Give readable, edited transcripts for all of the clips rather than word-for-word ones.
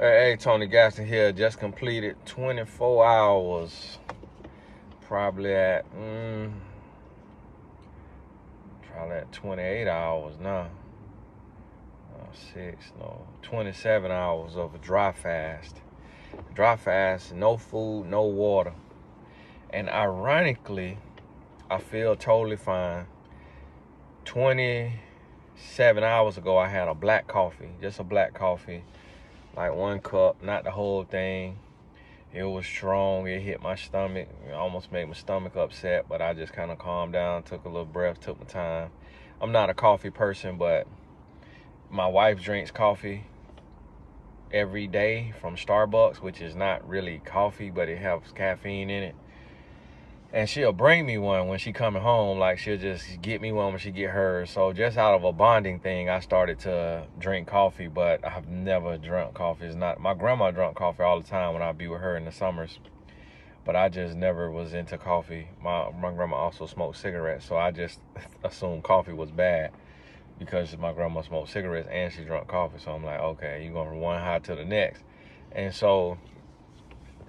Hey, Tony Gaston here. Just completed 24 hours. Probably at 28 hours now. 27 hours of a dry fast. Dry fast, no food, no water. And ironically, I feel totally fine. 27 hours ago, I had a black coffee, just a black coffee. Like 1 cup, not the whole thing. It was strong. It hit my stomach. It almost made my stomach upset, but I just kind of calmed down, took a little breath, took my time. I'm not a coffee person, but my wife drinks coffee every day from Starbucks, which is not really coffee, but it has caffeine in it. And she'll bring me one when she coming home. Like, she'll just get me one when she get hers. So just out of a bonding thing, I started to drink coffee, but I've never drunk coffee. It's not, my grandma drank coffee all the time when I'd be with her in the summers, but I just never was into coffee. My grandma also smoked cigarettes, so I just assumed coffee was bad because my grandma smoked cigarettes and she drank coffee. So I'm like, okay, you're going from one high to the next. And so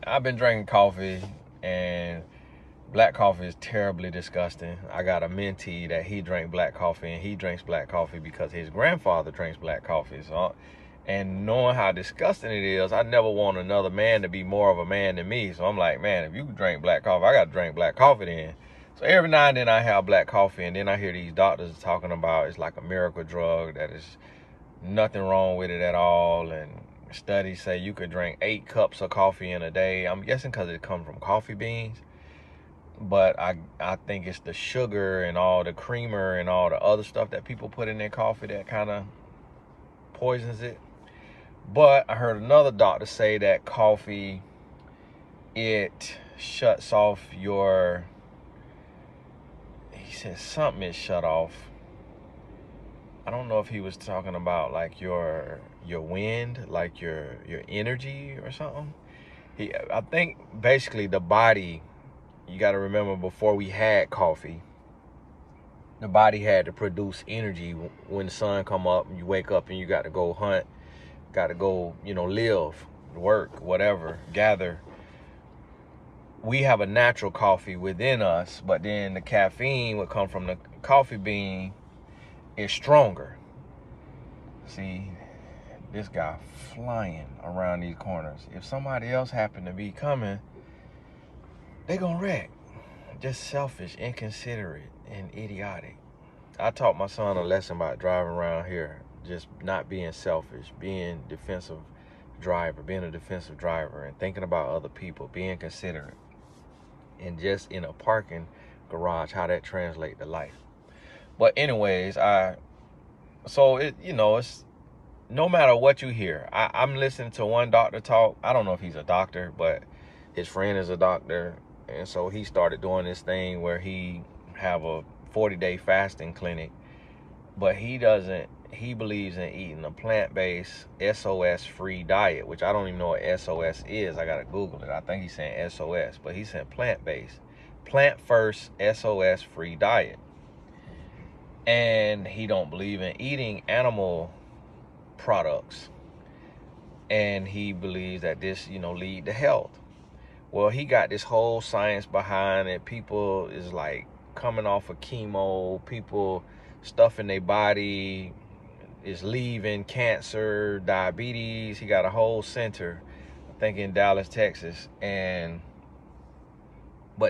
I've been drinking coffee, and black coffee is terribly disgusting. I got a mentee that he drank black coffee, and he drinks black coffee because his grandfather drinks black coffee. So, and knowing how disgusting it is, I never want another man to be more of a man than me. So I'm like, man, if you drink black coffee, I got to drink black coffee then. So every now and then I have black coffee, and then I hear these doctors talking about it's like a miracle drug, that is nothing wrong with it at all. And studies say you could drink 8 cups of coffee in a day. I'm guessing because it comes from coffee beans. But I think it's the sugar and all the creamer and all the other stuff that people put in their coffee that kind of poisons it. But I heard another doctor say that coffee, it shuts off your, he said something is shut off. I don't know if he was talking about like your wind, like your energy or something. I think basically the body, you got to remember, before we had coffee, the body had to produce energy. When the sun come up and you wake up and you got to go hunt, got to go, live, work, whatever, gather. We have a natural coffee within us, but then the caffeine would come from the coffee bean is stronger. See, this guy flying around these corners. If somebody else happened to be coming, they gonna wreck. Just selfish, inconsiderate, and idiotic. I taught my son a lesson about driving around here, just not being selfish, being a defensive driver, and thinking about other people, being considerate, and just in a parking garage, how that translates to life. But anyways, it's no matter what you hear. I'm listening to one doctor talk. I don't know if he's a doctor, but his friend is a doctor. And so he started doing this thing where he have a 40-day fasting clinic, but he believes in eating a plant-based SOS-free diet, which I don't even know what SOS is. I got to Google it. I think he's saying SOS, but he's saying plant-based, plant-first SOS-free diet. And he don't believe in eating animal products. And he believes that this, lead to health. Well, he got this whole science behind it. People is like coming off of chemo. People stuff in their body is leaving, cancer, diabetes. He got a whole center, I think in Dallas, Texas. But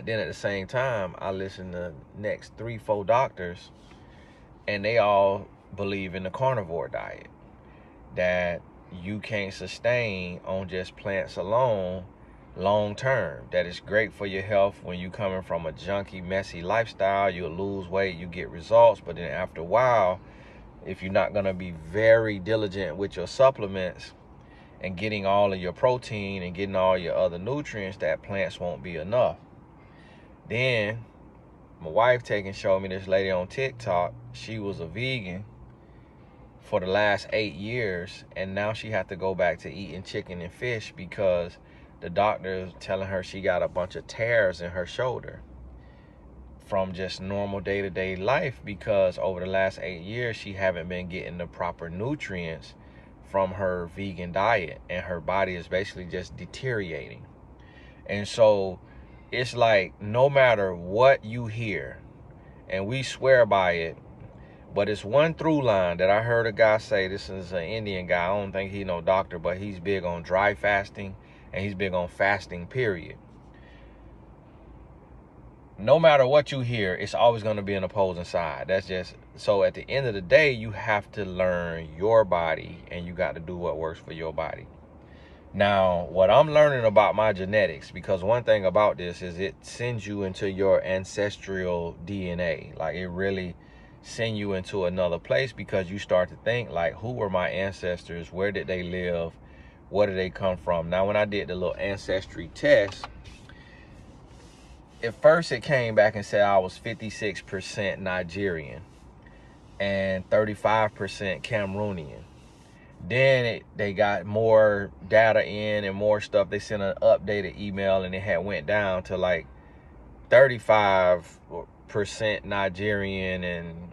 then at the same time, I listen to next 3-4 doctors, and they all believe in the carnivore diet, that you can't sustain on just plants alone long term. That is great for your health when you coming from a junky, messy lifestyle. You'll lose weight, you get results, but then after a while, if you're not going to be very diligent with your supplements and getting all of your protein and getting all your other nutrients, that plants won't be enough. Then my wife showed me this lady on TikTok. She was a vegan for the last 8 years, and now she had to go back to eating chicken and fish because the doctor is telling her she got a bunch of tears in her shoulder from just normal day-to-day life, because over the last 8 years she haven't been getting the proper nutrients from her vegan diet, and her body is basically just deteriorating. And so it's like, no matter what you hear, and we swear by it, but it's one through line that I heard a guy say. This is an Indian guy. I don't think he's no doctor, but he's big on dry fasting, and he's big on fasting, period. No matter what you hear, it's always going to be an opposing side. That's just, so at the end of the day, you have to learn your body, and you got to do what works for your body. Now, what I'm learning about my genetics, because one thing about this is it sends you into your ancestral DNA. Like, it really send you into another place, because you start to think like, who were my ancestors? Where did they live? Where did they come from? Now, when I did the little ancestry test, at first it came back and said I was 56% Nigerian and 35% Cameroonian. Then they got more data in and more stuff. They sent an updated email, and it had went down to like 35% Nigerian, and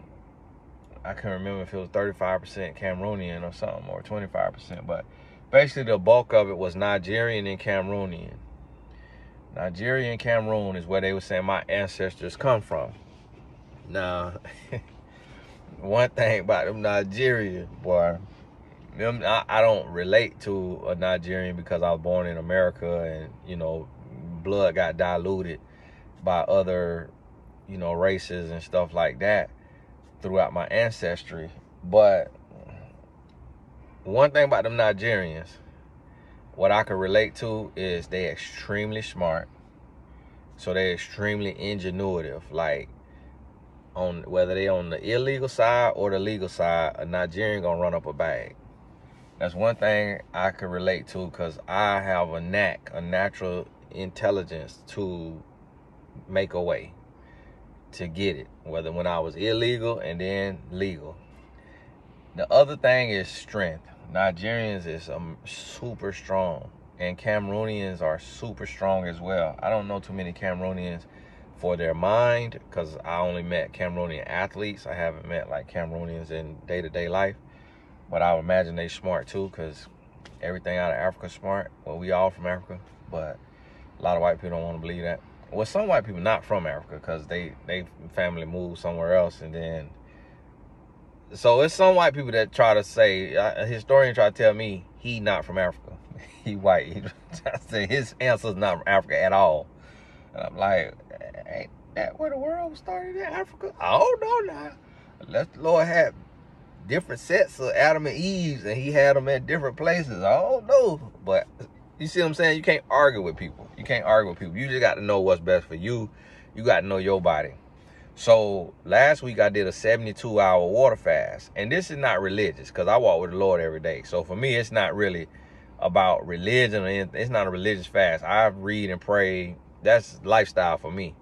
I can't remember if it was 35% Cameroonian or something, or 25%. But basically the bulk of it was Nigerian and Cameroonian. Nigeria and Cameroon is where they were saying my ancestors come from. Now, one thing about them Nigerian, boy, I don't relate to a Nigerian because I was born in America, and, you know, blood got diluted by other, you know, races and stuff like that throughout my ancestry. But one thing about them Nigerians, what I can relate to is they're extremely smart. So they're extremely ingenuitive. Like, on whether they on the illegal side or the legal side, a Nigerian gonna run up a bag. That's one thing I can relate to, because I have a knack, a natural intelligence to make a way to get it, whether when I was illegal and then legal. The other thing is strength. Nigerians is super strong, and Cameroonians are super strong as well. I don't know too many Cameroonians for their mind, because I only met Cameroonian athletes. I haven't met like Cameroonians in day-to-day life, but I would imagine they smart too, because everything out of Africa is smart. Well, we all from Africa, but a lot of white people don't want to believe that. Well, some white people not from Africa, because they family moved somewhere else, and then so it's some white people that try to say, a historian tried to tell me he not from Africa. He white. He try to say his ancestors not from Africa at all. And I'm like, ain't that where the world started in Africa? I don't know now. Unless the Lord had different sets of Adam and Eve, and he had them at different places. I don't know. But you see what I'm saying? You can't argue with people. You can't argue with people. You just got to know what's best for you. You got to know your body. So last week I did a 72-hour water fast. And this is not religious, because I walk with the Lord every day. So for me, it's not really about religion or anything. It's not a religious fast. I read and pray. That's lifestyle for me.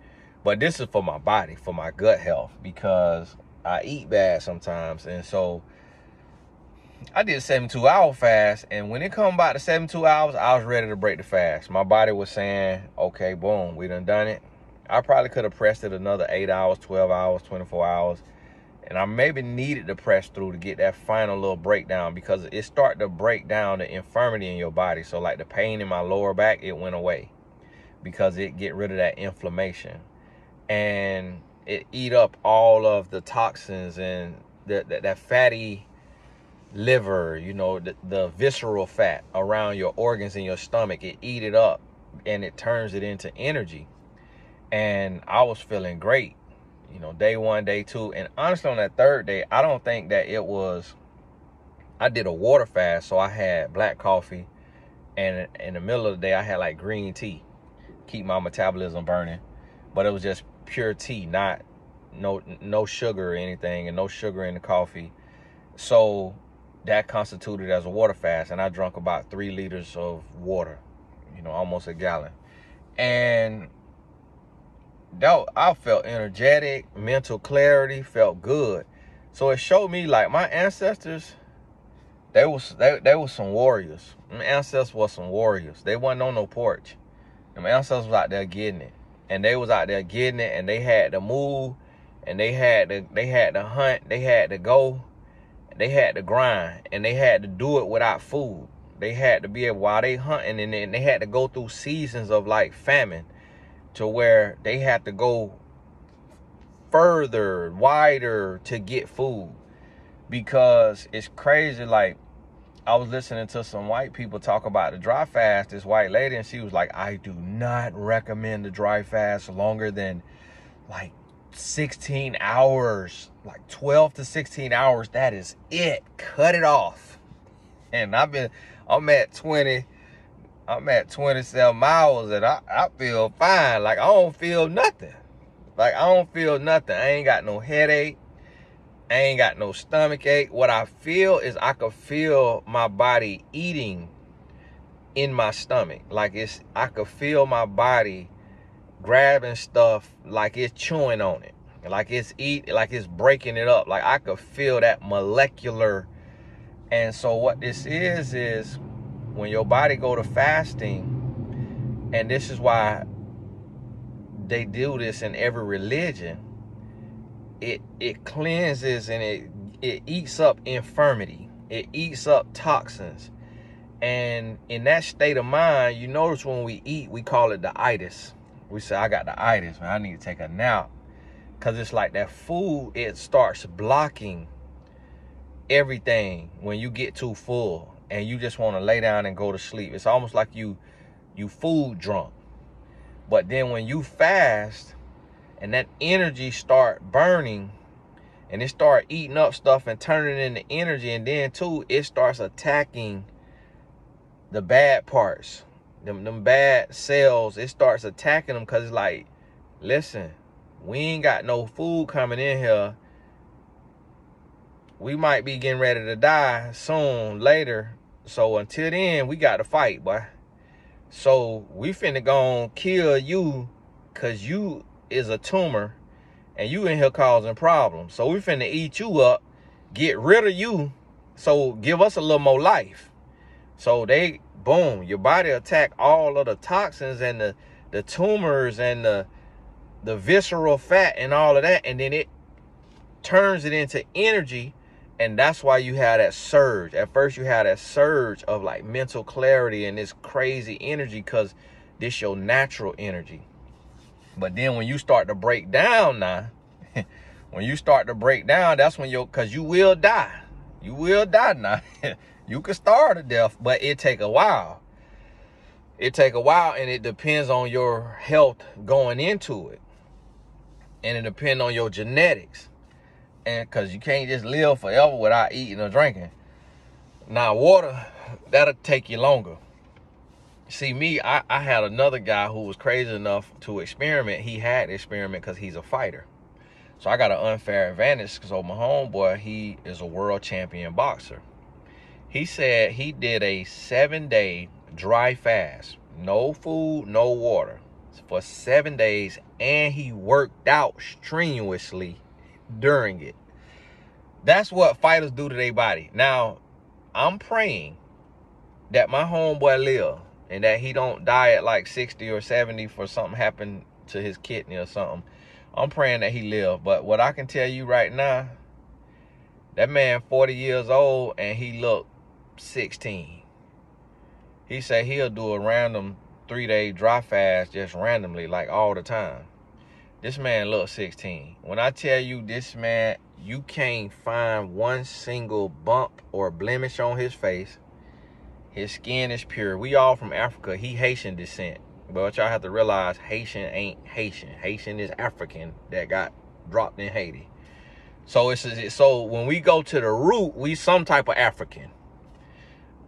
But this is for my body, for my gut health, because I eat bad sometimes. And so I did a 72-hour fast. And when it come about the 72 hours, I was ready to break the fast. My body was saying, okay, boom, we done it. I probably could have pressed it another 8 hours, 12 hours, 24 hours. And I maybe needed to press through to get that final little breakdown, because it started to break down the infirmity in your body. So like the pain in my lower back, it went away, because it get rid of that inflammation. And it eat up all of the toxins and that fatty liver, you know, the visceral fat around your organs in your stomach. It eat it up, and it turns it into energy. And I was feeling great, you know, day one, day two. And honestly, on that third day, I don't think that it was, I did a water fast. So I had black coffee, and in the middle of the day, I had like green tea, keep my metabolism burning. But it was just pure tea, not no sugar or anything, and no sugar in the coffee. So that constituted as a water fast. And I drank about 3 liters of water, you know, almost a gallon. And I felt energetic, mental clarity, felt good. So it showed me like my ancestors, they were some warriors. My ancestors were some warriors. They wasn't on no porch. And my ancestors was out there getting it. And they was out there getting it, and they had to move, and they had to hunt, they had to go. they had to grind, and they had to do it without food. They had to be able, while they hunting, and then they had to go through seasons of like famine, to where they had to go further, wider to get food. Because it's crazy. Like, I was listening to some white people talk about the dry fast, this white lady, and she was like, I do not recommend the dry fast longer than like 16 hours, like 12 to 16 hours. That is it. Cut it off. And I'm at 27 hours, and I feel fine. Like, I don't feel nothing. I ain't got no headache. I ain't got no stomach ache. What I feel is I could feel my body eating in my stomach. Like, I could feel my body grabbing stuff, like it's chewing on it. Like it's breaking it up. Like, I could feel that molecular. And so what this is when your body go to fasting, and this is why they do this in every religion, it cleanses, and it eats up infirmity. It eats up toxins. And in that state of mind, you notice when we eat, we call it the itis. We say, I got the itis, man. I need to take a nap. Because it's like that food, it starts blocking everything when you get too full and you just want to lay down and go to sleep. It's almost like you food drunk. But then when you fast and that energy start burning, and it start eating up stuff and turning it into energy, and then too, it starts attacking the bad parts, them bad cells. It starts attacking them, because it's like, listen, we ain't got no food coming in here. We might be getting ready to die soon, later. So until then, we got to fight, boy. So we finna go kill you, because you is a tumor and you in here causing problems. So we finna eat you up, get rid of you, so give us a little more life. So they, boom, your body attack all of the toxins and the tumors and the visceral fat and all of that, and then it turns it into energy. And that's why you have that surge. At first you have that surge of like mental clarity and this crazy energy, because this your natural energy. But then when you start to break down now, when you start to break down, that's when because you will die. You will die now. You can starve to death, but it take a while. It take a while, and it depends on your health going into it. And it depends on your genetics. And because you can't just live forever without eating or drinking. Now, water, that'll take you longer. See, me, I had another guy who was crazy enough to experiment. He had to experiment because he's a fighter. So I got an unfair advantage, because my homeboy, he is a world champion boxer. He said he did a 7-day dry fast. No food, no water. For 7 days. And he worked out strenuously during it. That's what fighters do to their body. Now, I'm praying that my homeboy live, and that he don't die at like 60 or 70 for something happened to his kidney or something. I'm praying that he live. But what I can tell you right now, that man 40 years old and he look 16. He said he'll do a random 3-day dry fast just randomly, like all the time. This man look 16. When I tell you this man, you can't find one single bump or blemish on his face. His skin is pure. We all from Africa. He Haitian descent. But y'all have to realize Haitian ain't Haitian. Haitian is African that got dropped in Haiti. So so when we go to the root, we some type of African.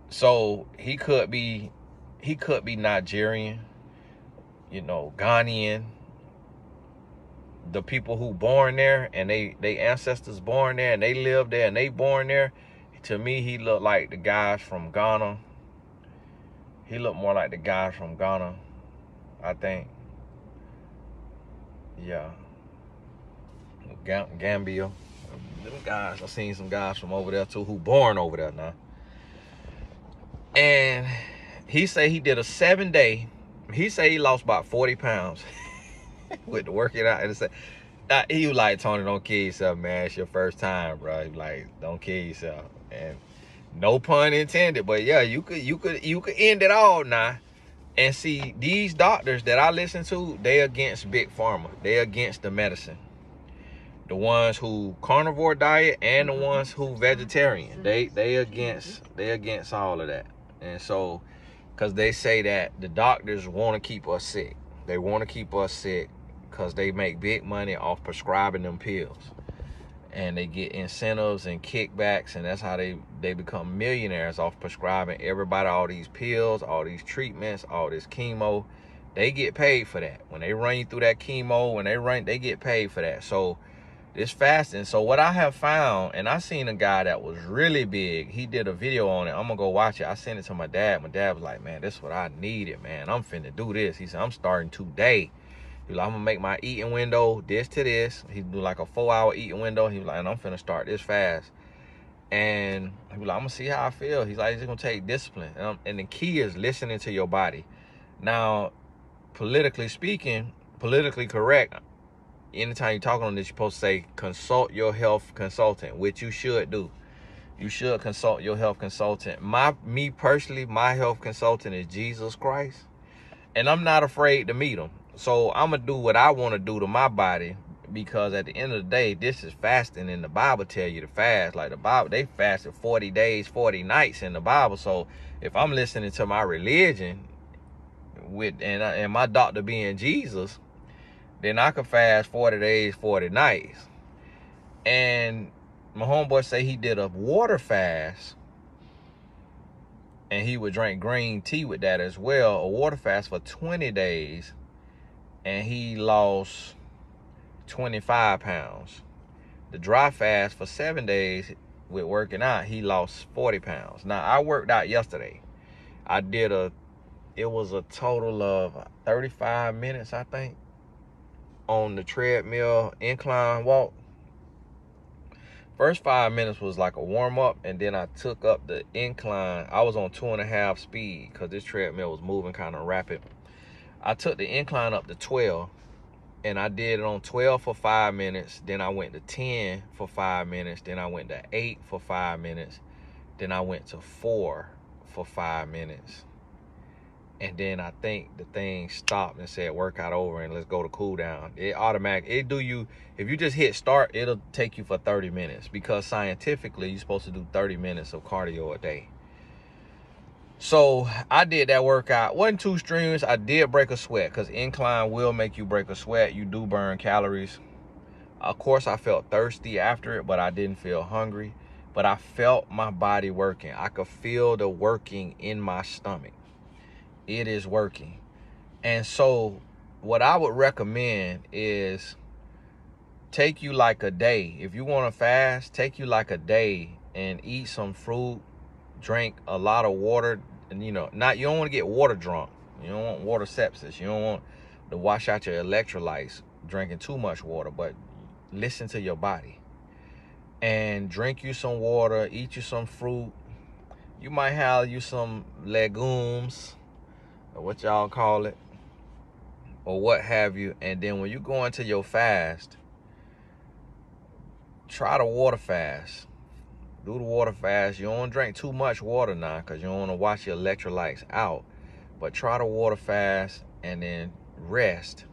So he could be Nigerian, Ghanaian. The people who born there and they ancestors born there and they live there and they born there. To me, he looked like the guys from Ghana. He looked more like the guys from Ghana, I think. Yeah. Gambia. Them guys, I've seen some guys from over there too who born over there now. And he say he did a 7-day. He say he lost about 40 pounds with the working out. And He was like, Tony, don't kill yourself, man. It's your first time, bro. He was like, don't kill yourself. And no pun intended, but yeah, you could end it all now. And see, these doctors that I listen to, they against big pharma. They against the medicine. The ones who carnivore diet and the ones who vegetarian. They against all of that. And so, because they say that the doctors want to keep us sick. They want to keep us sick because they make big money off prescribing them pills. And they get incentives and kickbacks, and that's how they become millionaires off prescribing everybody all these pills, all these treatments, all this chemo. They get paid for that. When they run you through that chemo, they get paid for that. So this fasting. So what I have found, and I seen a guy that was really big. He did a video on it. I'm gonna go watch it. I sent it to my dad. My dad was like, man, this is what I needed, man. I'm finna do this. He said, I'm starting today. He was like, I'm gonna make my eating window this to this. He do like a 4-hour eating window. He was like, and I'm finna start this fast. And he was like, I'm gonna see how I feel. He's like, it's gonna take discipline. And the key is listening to your body. Now, politically speaking, politically correct, anytime you're talking on this, you're supposed to say, consult your health consultant, which you should do. You should consult your health consultant. Me personally, my health consultant is Jesus Christ. And I'm not afraid to meet him. So I'm going to do what I want to do to my body, because at the end of the day, this is fasting, and the Bible tell you to fast. Like the Bible, they fasted 40 days, 40 nights in the Bible. So if I'm listening to my religion and my doctor being Jesus, then I could fast 40 days, 40 nights. And my homeboy say he did a water fast, and he would drink green tea with that as well, a water fast for 20 days, and he lost 25 pounds. The dry fast for 7 days with working out, he lost 40 pounds. Now, I worked out yesterday. It was a total of 35 minutes, I think, on the treadmill incline walk. First 5 minutes was like a warm-up, and then I took up the incline. I was on 2.5 speed because this treadmill was moving kind of rapid. I took the incline up to 12, and I did it on 12 for 5 minutes. Then I went to 10 for 5 minutes. Then I went to 8 for 5 minutes. Then I went to 4 for 5 minutes. And then I think the thing stopped and said workout over and let's go to cool down. It if you just hit start, it'll take you for 30 minutes, because scientifically you're supposed to do 30 minutes of cardio a day. So I did that workout. Wasn't too strenuous. I did break a sweat, because incline will make you break a sweat. You do burn calories. Of course, I felt thirsty after it, but I didn't feel hungry. But I felt my body working. I could feel the working in my stomach. It is working. And so what I would recommend is take you like a day. If you want to fast, take you like a day and eat some fruit, drink a lot of water. And you don't want to get water drunk. You don't want water sepsis. You don't want to wash out your electrolytes drinking too much water, but listen to your body. And drink you some water, eat you some fruit. You might have you some legumes, or what y'all call it, or what have you. And then when you go into your fast, try the water fast. Do the water fast. You don't drink too much water now, because you don't want to wash your electrolytes out. But try the water fast, and then rest.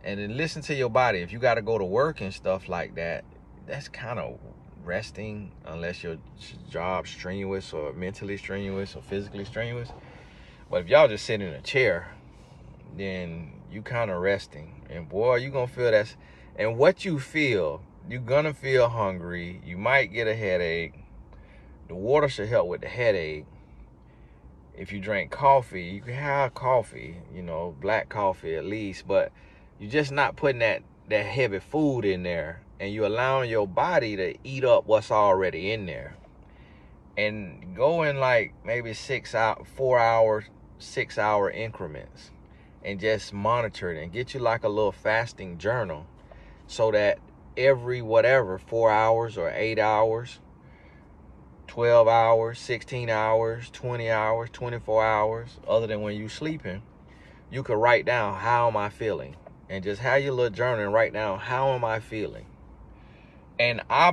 And then listen to your body. If you got to go to work and stuff like that, that's kind of resting, unless your job's strenuous or mentally strenuous or physically strenuous. But if y'all just sit in a chair, then you kind of resting. And boy, you going to feel that. And what you feel, you're going to feel hungry. You might get a headache. The water should help with the headache. If you drink coffee, you can have coffee, black coffee at least. But you're just not putting that heavy food in there. And you're allowing your body to eat up what's already in there. And go in like maybe 6-hour increments, and just monitor it, and get you like a little fasting journal, so that every 4 hours or 8 hours, 12 hours, 16 hours, 20 hours, 24 hours, other than when you're sleeping, you could write down, how am I feeling? and just have your little journal and write down, how am I feeling? And I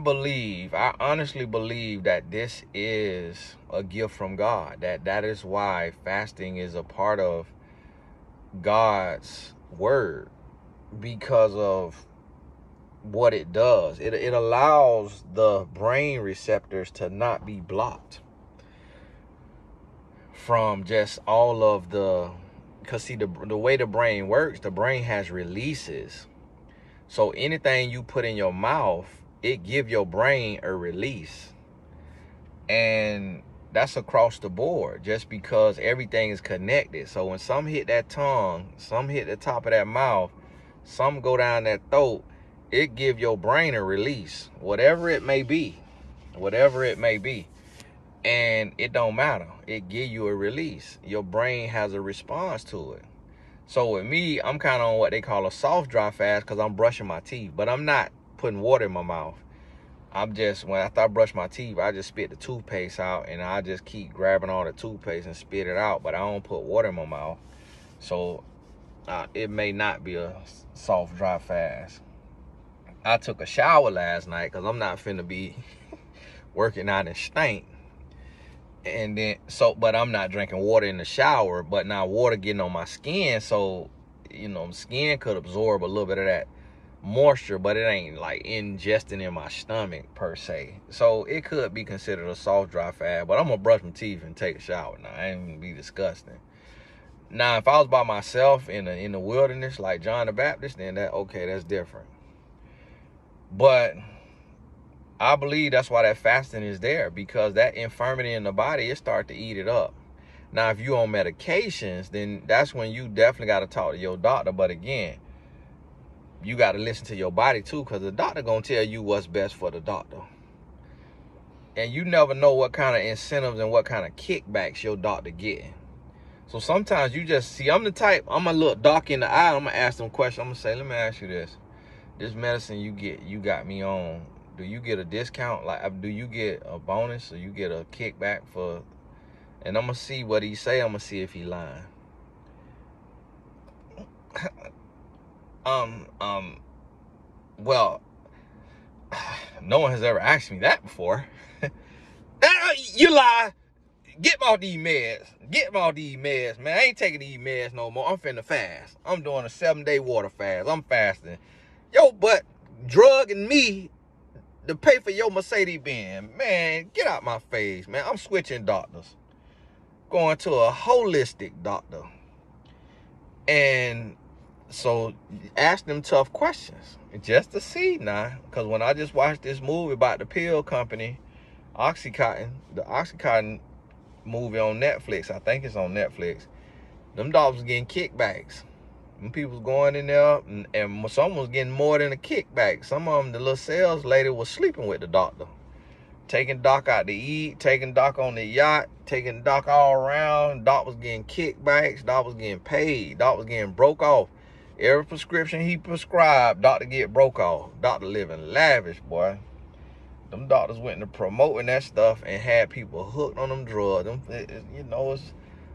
honestly believe that this is a gift from God. That is why fasting is a part of God's word, because of what it does. It allows the brain receptors to not be blocked from just all of the, because see, the way the brain works, the brain has releases. So anything you put in your mouth, it give your brain a release. And that's across the board, just because everything is connected. So when some hit that tongue, some hit the top of that mouth, some go down that throat, it give your brain a release, whatever it may be. And it don't matter. It give you a release. Your brain has a response to it. So with me, I'm kind of on what they call a soft dry fast, because I'm brushing my teeth, but I'm not putting water in my mouth. I'm just, when after I brush my teeth, I just spit the toothpaste out, and I just keep grabbing all the toothpaste and spit it out, but I don't put water in my mouth. So it may not be a soft dry fast. I took a shower last night, because I'm not finna be working out in stank. And then, but I'm not drinking water in the shower, but now water getting on my skin, so, skin could absorb a little bit of that moisture, but it ain't like ingesting in my stomach per se. So it could be considered a soft dry fast, but I'm gonna brush my teeth and take a shower now. I ain't gonna be disgusting. Now, if I was by myself in the wilderness like John the Baptist, then that's different. But I believe that's why that fasting is there, because that infirmity in the body, it starts to eat it up. Now, if you on medications, then that's when you definitely got to talk to your doctor. But again, you got to listen to your body too, because the doctor going to tell you what's best for the doctor. And you never know what kind of incentives and what kind of kickbacks your doctor getting. So sometimes you just see, I'm a little dark in the eye. I'm going to ask them questions. I'm going to say, let me ask you this. This medicine you got me on, do you get a discount? Like, do you get a bonus, or you get a kickback for? And I'm gonna see what he say. I'm gonna see if he lying. Well, no one has ever asked me that before. You lie. Get me off these meds, man. I ain't taking these meds no more. I'm finna fast. I'm doing a 7-day water fast. I'm fasting. Yo, but drugging me to pay for your Mercedes-Benz, man, get out my face, man. I'm switching doctors, going to a holistic doctor. And so ask them tough questions just to see now, because when I just watched this movie about the pill company, Oxycontin, the Oxycontin movie on Netflix, I think it's on Netflix, them doctors getting kickbacks. Them people going in there, and some was getting more than a kickback. Some of them, the little sales lady was sleeping with the doctor, taking Doc out to eat, taking Doc on the yacht, taking Doc all around. Doc was getting kickbacks. Doc was getting paid. Doc was getting broke off. Every prescription he prescribed, doctor get broke off. Doctor living lavish, boy. Them doctors went into promoting that stuff and had people hooked on them drugs. It's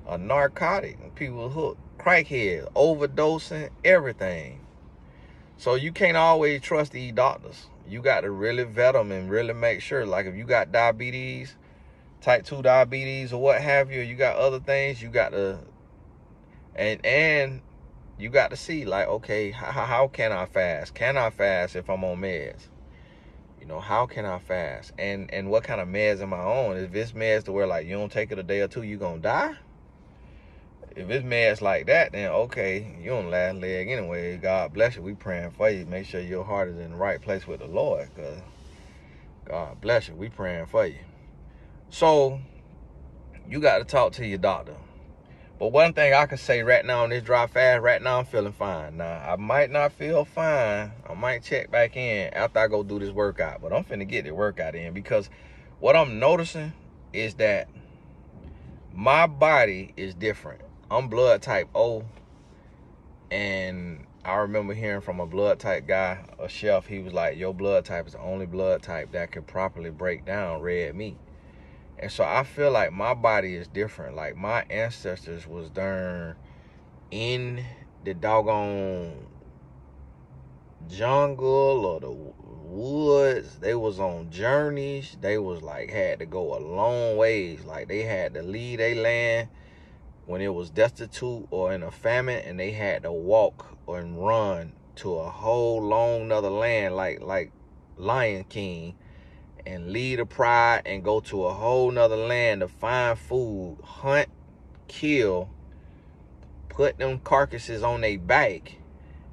a narcotic. People hooked. Crackheads, overdosing, everything. So you can't always trust these doctors. You got to really vet them and really make sure. Like if you got diabetes, type 2 diabetes or what have you, you got other things, you got to, and you got to see, like, okay, how can I fast? Can I fast if I'm on meds? How can I fast? And what kind of meds am I on? If it's meds to where, like, you don't take it a day or two, you gonna die? If it's meds like that, then okay, you on last leg anyway. God bless you. We praying for you. Make sure your heart is in the right place with the Lord, because God bless you. We praying for you. So you got to talk to your doctor. But one thing I can say right now on this dry fast, right now I'm feeling fine. Now, I might not feel fine. I might check back in after I go do this workout. But I'm finna get the workout in, because what I'm noticing is that my body is different. I'm blood type O, and I remember hearing from a blood type guy, a chef, he was like, your blood type is the only blood type that can properly break down red meat. And so I feel like my body is different. Like my ancestors was in the doggone jungle or the woods. They was on journeys. They was like, had to go a long ways. Like, they had to leave their land when it was destitute or in a famine, and they had to walk and run to a whole long nother land, like Lion King, and leave the pride and go to a whole nother land to find food, hunt, kill, put them carcasses on their back,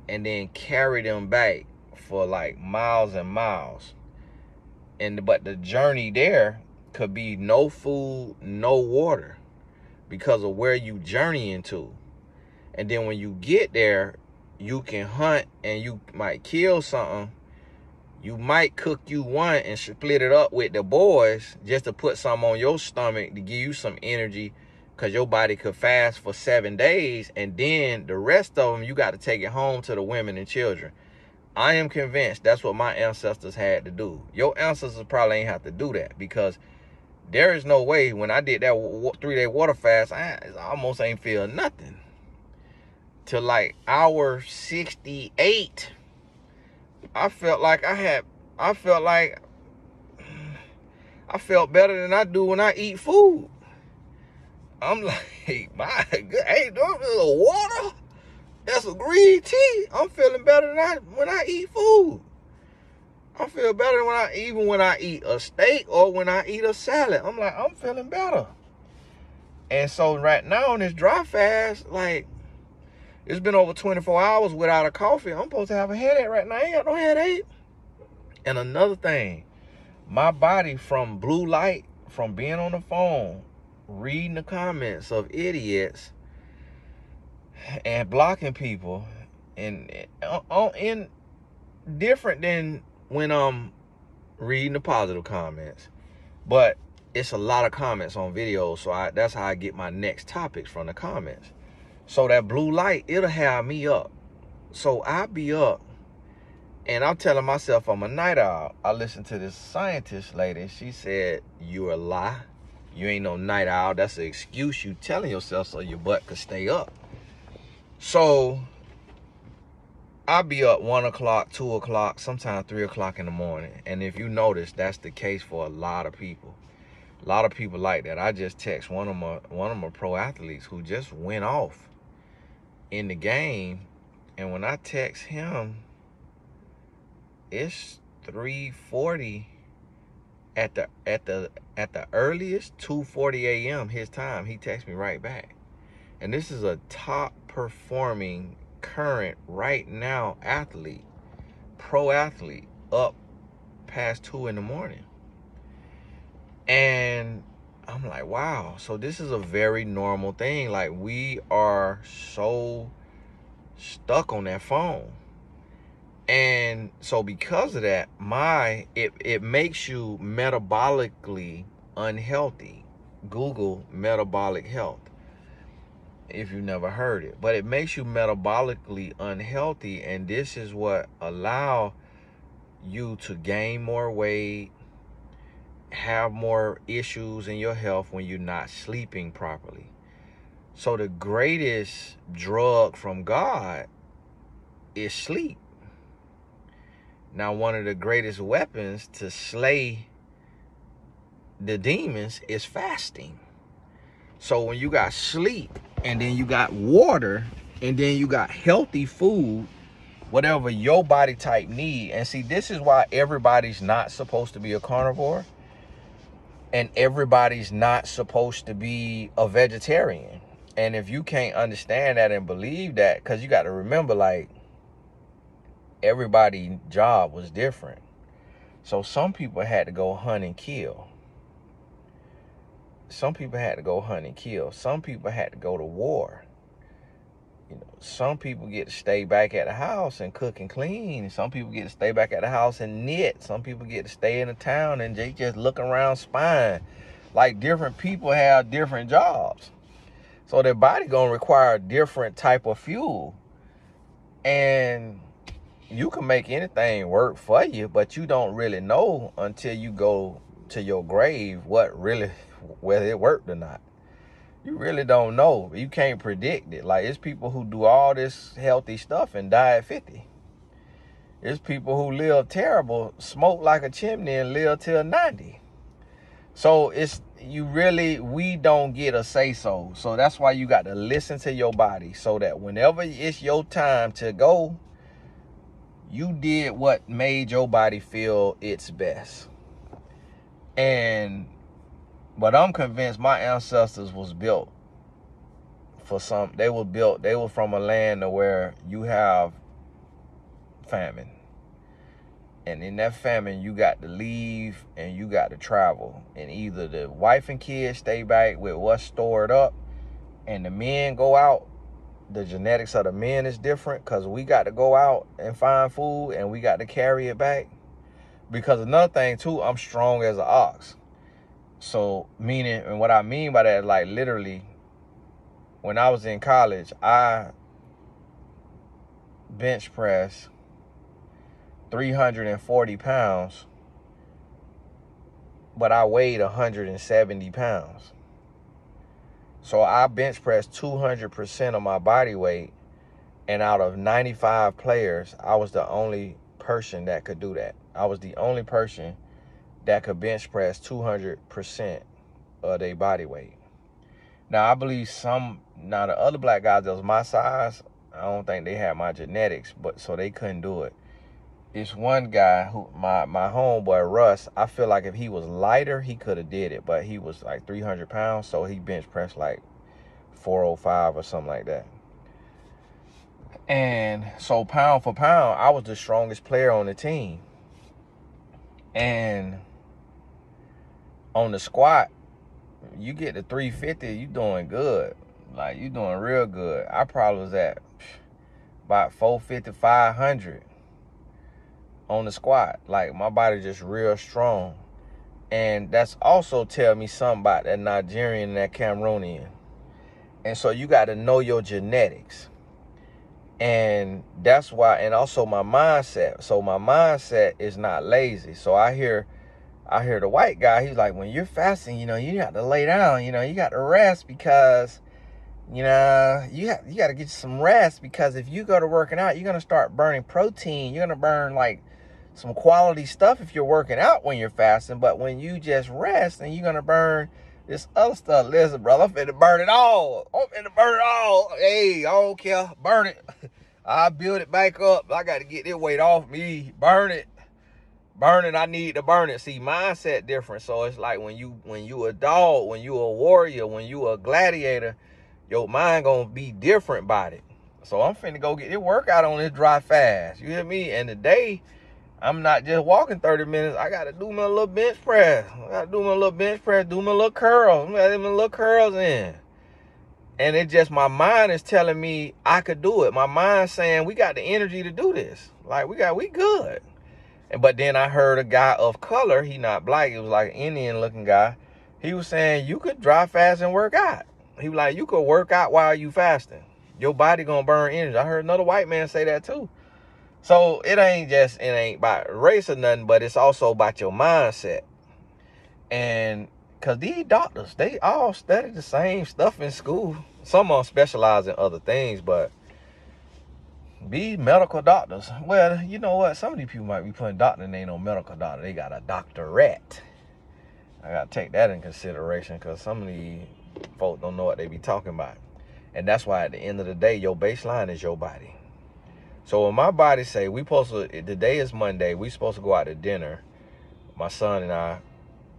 and then carry them back for like miles and miles. But the journey there could be no food, no water, because of where you journeying to. And then when you get there, you can hunt and you might kill something. You might cook you one and split it up with the boys just to put some on your stomach to give you some energy, because your body could fast for 7 days, and then the rest of them you got to take it home to the women and children. I am convinced that's what my ancestors had to do. Your ancestors probably ain't have to do that, because there is no way when I did that 3-day water fast, I almost ain't feel nothing. Till like hour 68, I felt better than I do when I eat food. I'm like, my God, hey, there's a water. That's a green tea. I'm feeling better than when I eat food. I feel better even when I eat a steak or when I eat a salad. I'm like, I'm feeling better. And so right now on this dry fast, like, it's been over 24 hours without a coffee. I'm supposed to have a headache right now. I ain't got no headache. And another thing, my body, from blue light, from being on the phone, reading the comments of idiots and blocking people, and in different than when I'm reading the positive comments, but it's a lot of comments on videos, so that's how I get my next topics, from the comments. So that blue light, it'll have me up. So I'll be up, and I'm telling myself I'm a night owl. I listened to this scientist lady. She said, "You a lie. You ain't no night owl. That's an excuse you telling yourself so your butt could stay up." So I'll be up 1 o'clock, 2 o'clock, sometimes 3 o'clock in the morning. And if you notice, that's the case for a lot of people. A lot of people like that. I just text one of my pro athletes who just went off in the game, and when I text him, it's 3:40 at the earliest, 2:40 a.m. his time. He texts me right back. And this is a top performing current right now athlete, pro athlete, up past 2 in the morning. And I'm like, wow. So this is a very normal thing. Like, we are so stuck on that phone. And so because of that, it makes you metabolically unhealthy. Google metabolic health if you never heard it. But it makes you metabolically unhealthy, and this is what allow you to gain more weight, have more issues in your health when you're not sleeping properly. So the greatest drug from God is sleep. Now, one of the greatest weapons to slay the demons is fasting. So when you got sleep, and then you got water, and then you got healthy food, whatever your body type need. And see, this is why everybody's not supposed to be a carnivore, and everybody's not supposed to be a vegetarian. And if you can't understand that and believe that, because you got to remember, like, everybody's job was different. So some people had to go hunt and kill. Some people had to go hunt and kill. Some people had to go to war. You know, some people get to stay back at the house and cook and clean. Some people get to stay back at the house and knit. Some people get to stay in the town and they just look around spying. Like, different people have different jobs. So their body gonna require a different type of fuel. And you can make anything work for you, but you don't really know until you go to your grave whether it worked or not. You really don't know. You can't predict it. Like, it's people who do all this healthy stuff and die at 50. There's people who live terrible, smoke like a chimney, and live till 90. So we don't get a say-so. So that's why you got to listen to your body, so that whenever it's your time to go, you did what made your body feel its best. But I'm convinced my ancestors was built for they were from a land where you have famine. And in that famine, you got to leave and you got to travel. And either the wife and kids stay back with what's stored up, and the men go out. The genetics of the men is different, because we got to go out and find food, and we got to carry it back. Because another thing too, I'm strong as an ox. So meaning, and what I mean by that, like literally, when I was in college, I bench pressed 340 pounds, but I weighed 170 pounds. So I bench pressed 200% of my body weight, and out of 95 players, I was the only person that could do that. I was the only person that could bench press 200% of their body weight. Now, I believe the other black guys that was my size, I don't think they had my genetics, but so they couldn't do it. It's one guy who, my homeboy Russ, I feel like if he was lighter, he could have did it, but he was like 300 pounds, so he bench pressed like 405 or something like that. And so pound for pound, I was the strongest player on the team. And on the squat, you get to 350, you doing good. Like, you doing real good. I probably was at about 450, 500 on the squat. Like, my body just real strong. And that's also tell me something about that Nigerian and that Cameroonian. And so you got to know your genetics. And that's why, and also my mindset. So my mindset is not lazy. So I hear the white guy, he's like, when you're fasting, you got to lay down, you got to rest, because, you got to get some rest, because if you go to working out, you're going to start burning protein. You're going to burn like some quality stuff if you're working out when you're fasting. But when you just rest, then you're going to burn this other stuff. Listen, brother, I'm finna burn it all. Hey, I don't care. Burn it. I'll build it back up. I got to get this weight off me. Burn it. I need to burn it. See, mindset different. So it's like when you a dog, when you a warrior, when you a gladiator, your mind gonna be different about it. So I'm finna go get this workout on this dry fast. You hear me? And today, I'm not just walking 30 minutes. I got to do my little bench press. Do my little curls. I'm getting my little curls in. And it just, my mind is telling me I could do it. My mind saying, we got the energy to do this. Like, we good. But then I heard a guy of color, he not black, it was like an Indian looking guy. He was saying, you could dry fast and work out. He was like, you could work out while you fasting. Your body gonna burn energy. I heard another white man say that too. So it ain't about race or nothing, but it's also about your mindset. And because these doctors, they all study the same stuff in school. Some of them specialize in other things, but these medical doctors, well, you know what? Some of these people might be putting doctor and they ain't no medical doctor. They got a doctorate. I got to take that in consideration, because some of these folks don't know what they be talking about. And that's why at the end of the day, your baseline is your body. So when my body say, today is Monday, we supposed to go out to dinner, my son and I,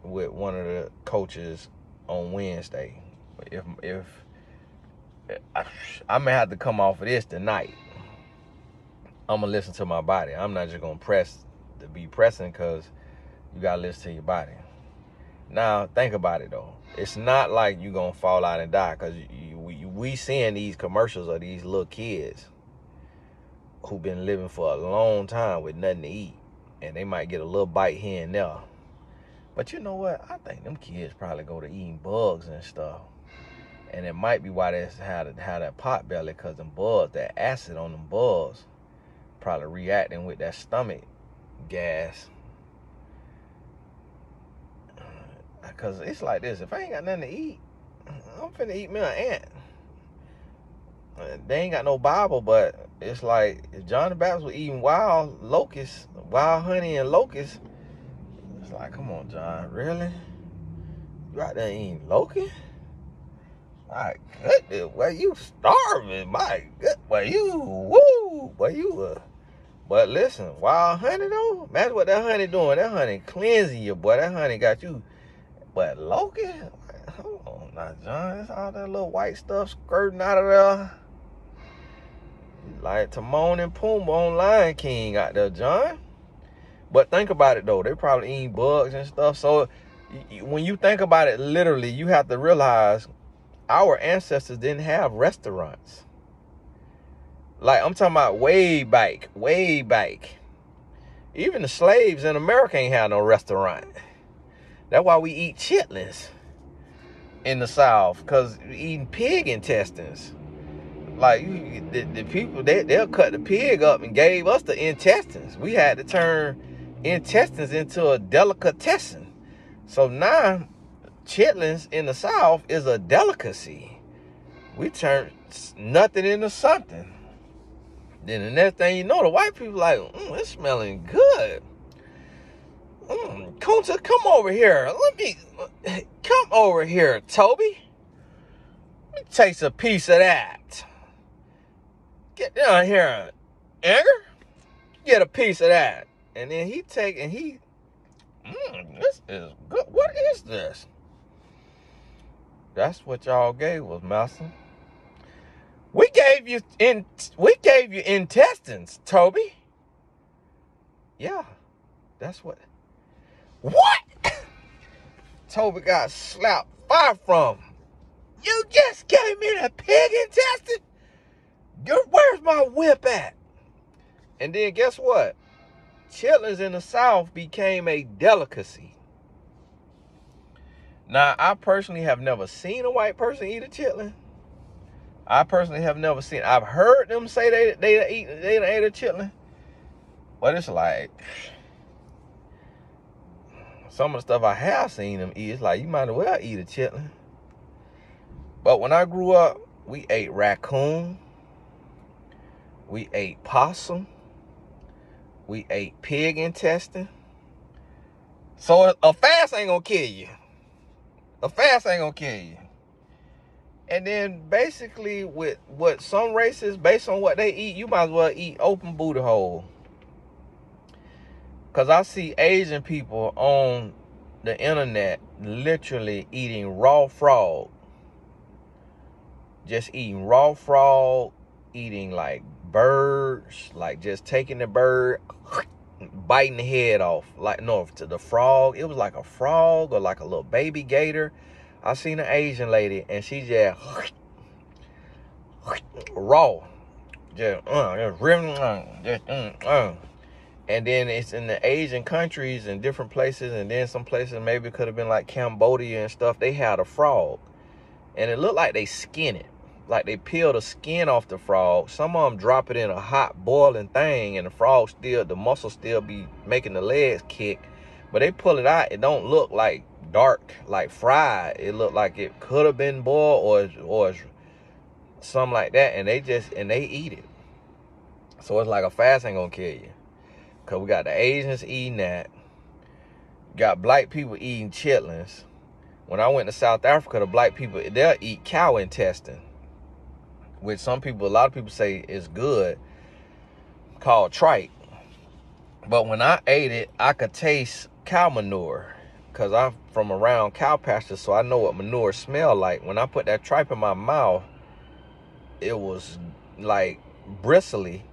with one of the coaches on Wednesday. If I may have to come off of this tonight, I'm going to listen to my body. I'm not just going to press to be pressing, because you got to listen to your body. Now, think about it, though. It's not like you're going to fall out and die, because we seeing these commercials of these little kids who been living for a long time with nothing to eat, and they might get a little bite here and there. But you know what? I think them kids probably go to eating bugs and stuff. And it might be why they had that pot belly, because them bugs, that acid on them bugs, probably reacting with that stomach gas. Because it's like this. If I ain't got nothing to eat, I'm finna eat me an ant. They ain't got no Bible, but it's like if John the Baptist was eating wild locusts, wild honey and locusts, it's like, come on, John, really? You out there eating locusts? My goodness, where you starving? My goodness, where you, woo, where you, But listen, wild honey though, imagine what that honey doing. That honey cleansing you, boy. That honey got you. But locust, hold on now, John. It's all that little white stuff skirting out of there. Like Timon and Pumbaa on Lion King out there, John. But think about it though, they probably eating bugs and stuff. So when you think about it literally, you have to realize our ancestors didn't have restaurants. Like, I'm talking about way back. Even the slaves in America ain't had no restaurant. That's why we eat chitlins in the South, because we eating pig intestines. Like, the people, they'll cut the pig up and gave us the intestines. We had to turn intestines into a delicatessen. So now, chitlins in the South is a delicacy. We turned nothing into something. Then the next thing you know, the white people like, it's smelling good. Kunta, come over here. Come over here, Toby. Let me taste a piece of that. Get down here, Edgar. Get a piece of that. And then this is good. What is this? That's what y'all gave us, master. We gave you intestines, Toby. Yeah, that's what. Toby got slapped far from. You just gave me the pig intestine? Where's my whip at? And then guess what? Chitlins in the South became a delicacy. Now, I personally have never seen a white person eat a chitlin. I personally have never seen. I've heard them say they ate a chitlin, but it's like some of the stuff I have seen them eat. It's like you might as well eat a chitlin. But when I grew up, we ate raccoon, we ate possum, we ate pig intestine. So a fast ain't gonna kill you. A fast ain't gonna kill you. And then basically with what some races, based on what they eat, you might as well eat open booty hole. Because I see Asian people on the internet literally eating raw frog. Just eating raw frog, eating like birds, like just taking the bird, biting the head off. Like, no, to the frog, it was like a frog or like a little baby gator. I seen an Asian lady and she just raw, just and then it's in the Asian countries and different places, and then some places maybe it could have been like Cambodia and stuff. They had a frog, and it looked like they skin it, like they peel the skin off the frog. Some of them drop it in a hot boiling thing, and the muscle still be making the legs kick, but they pull it out. It don't look like dark, like fried. It looked like it could have been boiled or something like that, and they eat it. So it's like a fast ain't gonna kill you, because we got the Asians eating that, got black people eating chitlins. When I went to South Africa, the black people, they'll eat cow intestine, which a lot of people say is good, called tripe. But when I ate it, I could taste cow manure, because I'm from around cow pastures, so I know what manure smell like. When I put that tripe in my mouth, it was like bristly,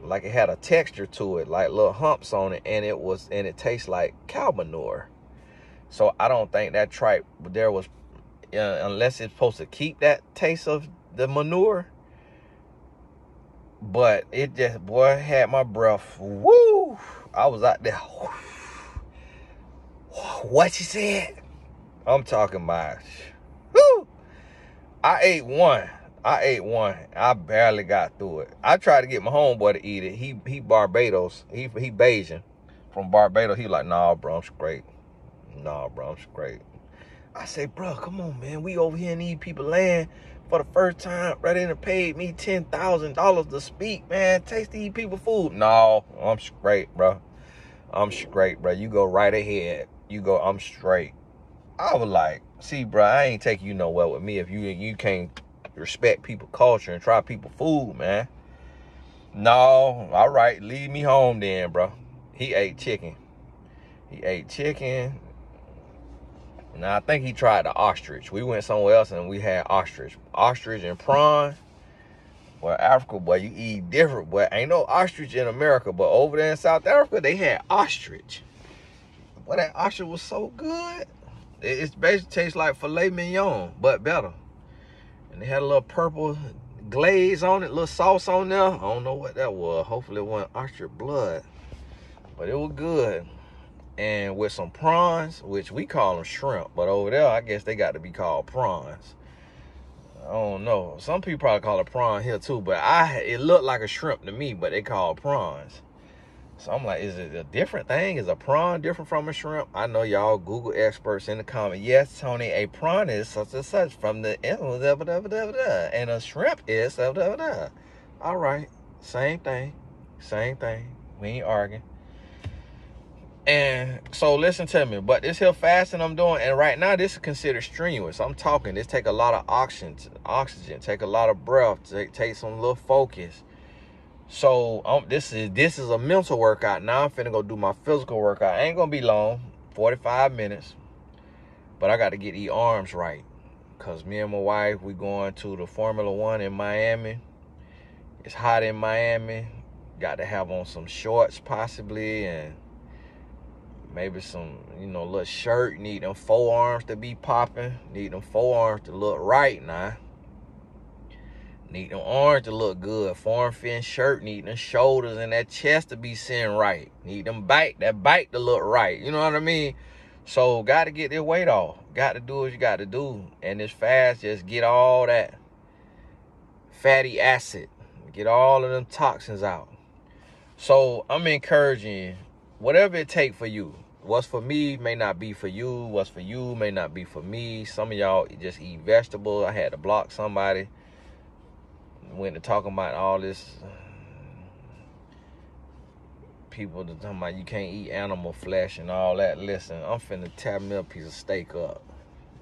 like it had a texture to it, like little humps on it, and it tastes like cow manure. So I don't think that tripe there was, unless it's supposed to keep that taste of the manure. But it just, boy, had my breath. Woo! I was out there. What you said? I'm talking about. Woo! I ate one. I barely got through it. I tried to get my homeboy to eat it. He Barbados. He Bayesian from Barbados. He like, nah, bro, I'm straight. I say, bro, come on, man. We over here in these people land for the first time, right in and paid me $10,000 to speak, man. Taste these people food. No, I'm straight, bro. I'm straight, bro. You go right ahead. You go, I'm straight. I was like, see, bro, I ain't taking you nowhere with me if you can't respect people culture and try people food, man. No, all right, leave me home then, bro. He ate chicken. Now, I think he tried the ostrich. We went somewhere else and we had ostrich. Ostrich and prawn. Well, Africa, boy, you eat different, boy. Ain't no ostrich in America, but over there in South Africa, they had ostrich. Boy, that ostrich was so good. It basically tastes like filet mignon, but better. And they had a little purple glaze on it, a little sauce on there. I don't know what that was. Hopefully it wasn't ostrich blood. But it was good. And with some prawns, which we call them shrimp. But over there, I guess they got to be called prawns. I don't know. Some people probably call it prawn here too. But it looked like a shrimp to me, but they call it prawns. So I'm like, is it a different thing? Is a prawn different from a shrimp? I know y'all Google experts in the comment. Yes, Tony, a prawn is such and such from the and a shrimp is all right, same thing. We ain't arguing. And so listen to me. But this here fasting I'm doing, and right now this is considered strenuous. I'm talking. This take a lot of oxygen, take a lot of breath, take some little focus. So this is a mental workout. Now I'm finna go do my physical workout. Ain't gonna be long, 45 minutes. But I got to get these arms right. Cause me and my wife, we going to the Formula 1 in Miami. It's hot in Miami. Got to have on some shorts possibly, and maybe some, little shirt. Need them forearms to be popping. Need them forearms to look right now. Need them arms to look good. Form fit shirt. Need them shoulders and that chest to be sitting right. Need them that back to look right. You know what I mean? So got to get this weight off. Got to do what you got to do. And this fast, just get all that fatty acid. Get all of them toxins out. So I'm encouraging you, whatever it take for you. What's for me may not be for you. What's for you may not be for me. Some of y'all just eat vegetables. I had to block somebody. Went to talking about all this. People talking about you can't eat animal flesh and all that. Listen, I'm finna tear me a piece of steak up.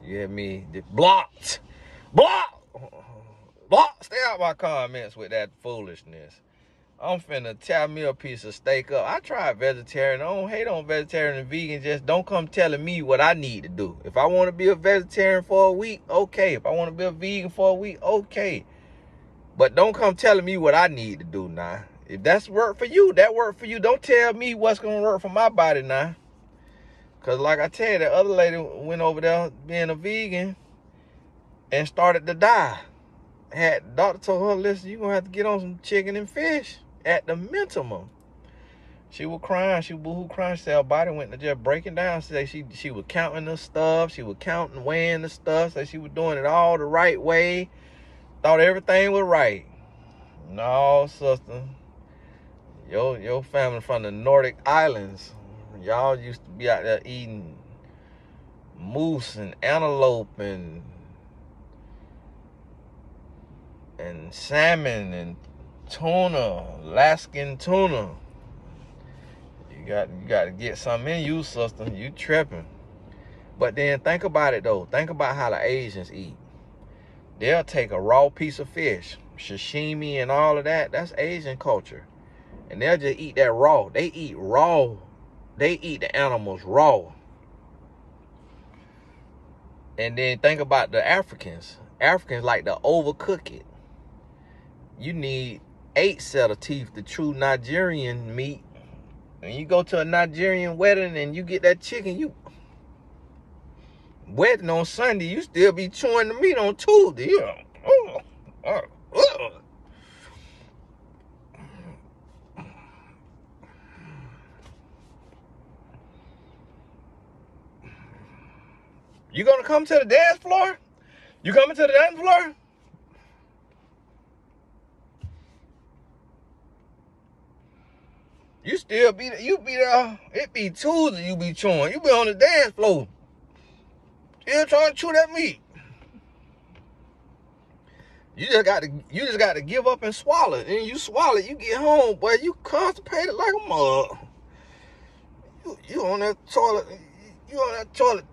You hear me? Blocked. Stay out my comments with that foolishness. I'm finna tear me a piece of steak up. I tried vegetarian. I don't hate on vegetarian and vegan. Just don't come telling me what I need to do. If I want to be a vegetarian for a week, okay. If I want to be a vegan for a week, okay. But don't come telling me what I need to do now. If that's work for you, that work for you. Don't tell me what's going to work for my body now. Because like I tell you, that other lady went over there being a vegan and started to die. The doctor told her, listen, you're going to have to get on some chicken and fish at the minimum. She was crying. She was boohoo crying. She said her body went to just breaking down. She said she was counting the stuff. She was weighing the stuff. Said she was doing it all the right way. Thought everything was right. No, sister. Your family from the Nordic islands. Y'all used to be out there eating moose and antelope and salmon and tuna, Alaskan tuna. You got to get something in you, sister. You tripping. But then think about it though. Think about how the Asians eat. They'll take a raw piece of fish, sashimi and all of that. That's Asian culture. And they'll just eat that raw. They eat raw. They eat the animals raw. And then think about the Africans. Africans like to overcook it. You need 8 set of teeth to chew Nigerian meat. When you go to a Nigerian wedding and you get that chicken, wedding on Sunday, you still be chewing the meat on Tuesday. You gonna come to the dance floor? You coming to the dance floor? You still be there. You be there. It be Tuesday you be chewing. You be on the dance floor. Still trying to chew that meat. You just got to give up and swallow it. And you swallow it, you get home, boy, you constipated like a mug. You on that toilet,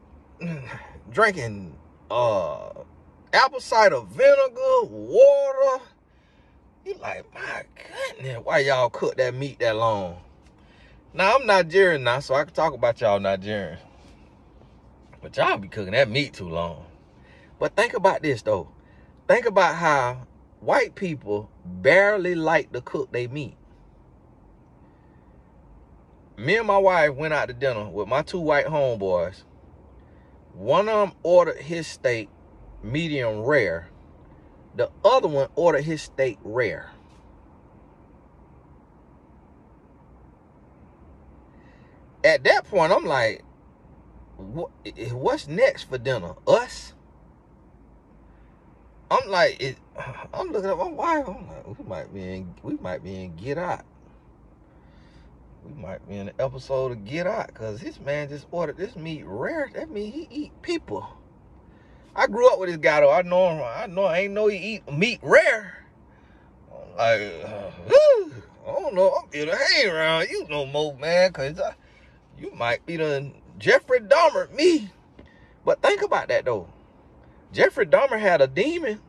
drinking apple cider vinegar, water. You like, my goodness, why y'all cook that meat that long? Now, I'm Nigerian now, so I can talk about y'all Nigerians. But y'all be cooking that meat too long. But think about this, though. Think about how white people barely like to cook their meat. Me and my wife went out to dinner with my 2 white homeboys. One of them ordered his steak medium rare. The other one ordered his steak rare. At that point, I'm like, what's next for dinner? Us? I'm like, I'm looking at my wife. I'm like, we might be in Get Out. We might be in an episode of Get Out, because this man just ordered this meat rare. That means he eat people. I grew up with this guy, though. I ain't know he eat meat rare. I'm like, I don't know. I'm here to hang around you no more, man, because you might be done Jeffrey Dahmer me. But think about that, though. Jeffrey Dahmer had a demon,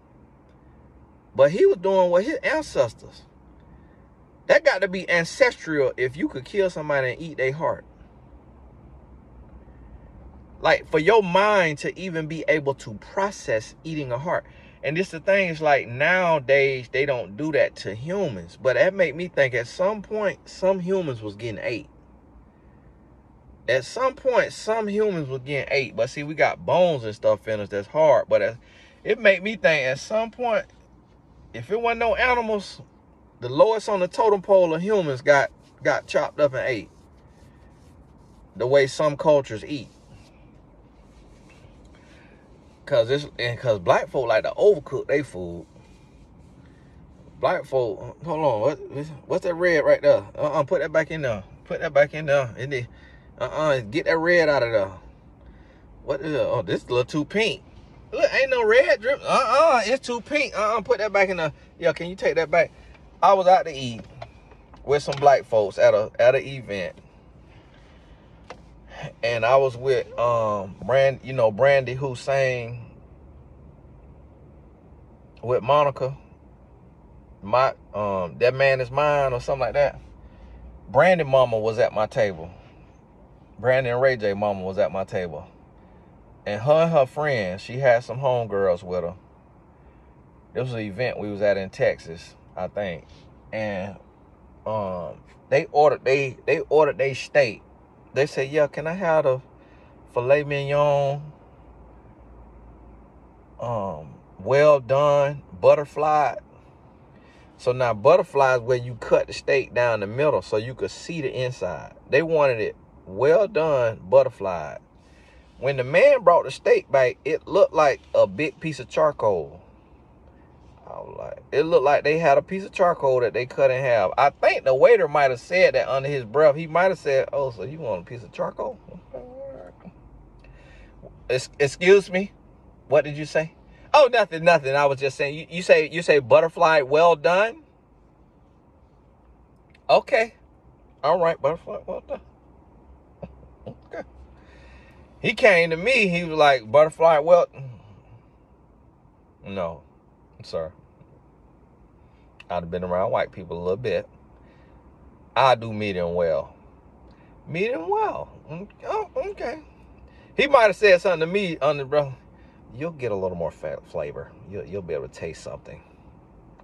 but he was doing what his ancestors. That got to be ancestral if you could kill somebody and eat their heart. Like, for your mind to even be able to process eating a heart. And this the thing, is like nowadays they don't do that to humans. But that made me think at some point some humans was getting ate. At some point some humans was getting ate. But see, we got bones and stuff in us that's hard. But it made me think at some point, if it wasn't no animals, the lowest on the totem pole of humans got chopped up and ate. The way some cultures eat. Cause black folk like to overcook their food. Black folk, hold on, what's that red right there? Put that back in there. Put that back in there. Get that red out of there. What is it? Oh, this is a little too pink. Look, ain't no red drip. It's too pink. Put that back in there. Yeah, can you take that back? I was out to eat with some black folks at an event. And I was with Brandy, who sang with Monica. That Man Is Mine or something like that. Brandy mama was at my table. Brandy and Ray J mama was at my table. And her friends, she had some homegirls with her. This was an event we was at in Texas, I think. And they ordered their steak. They said, yeah, can I have the filet mignon, well done, butterfly? So now butterfly is where you cut the steak down the middle so you could see the inside. They wanted it well done, butterfly. When the man brought the steak back, it looked like a big piece of charcoal. I was like, it looked like they had a piece of charcoal that they cut in half. I think the waiter might have said that under his breath. He might have said, oh, so you want a piece of charcoal? Excuse me? What did you say? Oh, nothing. I was just saying, you say butterfly well done? Okay. All right, butterfly well done. Okay. He came to me, he was like, butterfly well. No. Sir, I'd have been around white people a little bit. I do medium well. Medium well. Oh, okay. He might have said something to me on the bro. You'll get a little more flavor. You'll be able to taste something.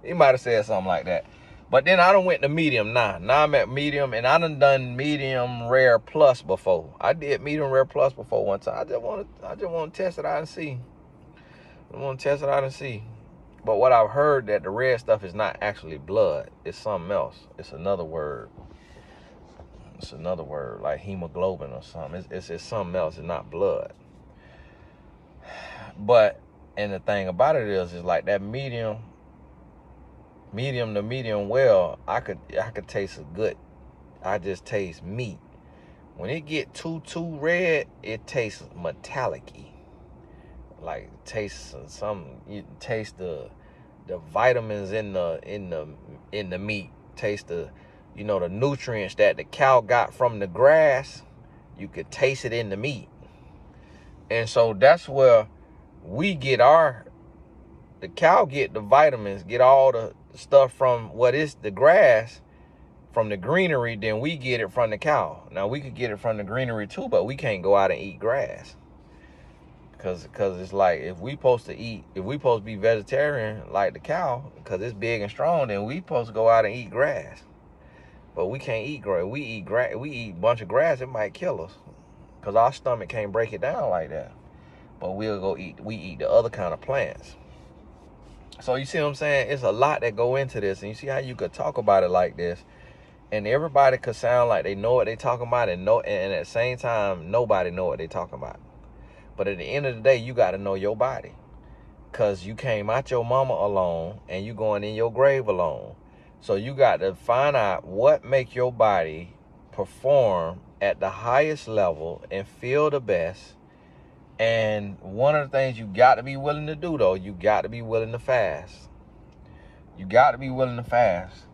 He might have said something like that. But then I done went to medium now. Now I'm at medium, and I done medium rare plus before. I did medium rare plus before one time. I just want to test it out and see. But what I've heard, that the red stuff is not actually blood. It's something else. It's another word. Like hemoglobin or something. It's something else. It's not blood. But, and the thing about it is like that medium to medium well, I could taste a good. I just taste meat. When it get too red, it tastes metallic-y. Like you taste vitamins in the meat. Taste the, you know, the nutrients that the cow got from the grass. You could taste it in the meat. And so that's where we get the cow get the vitamins, get all the stuff from what is the grass, from the greenery, then we get it from the cow. Now, we could get it from the greenery too, but we can't go out and eat grass. Because it's like, if we supposed to be vegetarian like the cow, because it's big and strong, then we supposed to go out and eat grass. But we can't eat grass. We eat a bunch of grass, it might kill us. Because our stomach can't break it down like that. But we eat the other kind of plants. So you see what I'm saying? It's a lot that go into this. And you see how you could talk about it like this, and everybody could sound like they know what they talking about, and at the same time, nobody know what they talking about. But at the end of the day, you got to know your body. Because you came out your mama alone, and you going in your grave alone. So you got to find out what make your body perform at the highest level and feel the best. And one of the things you got to be willing to do, though, you got to be willing to fast. You got to be willing to fast.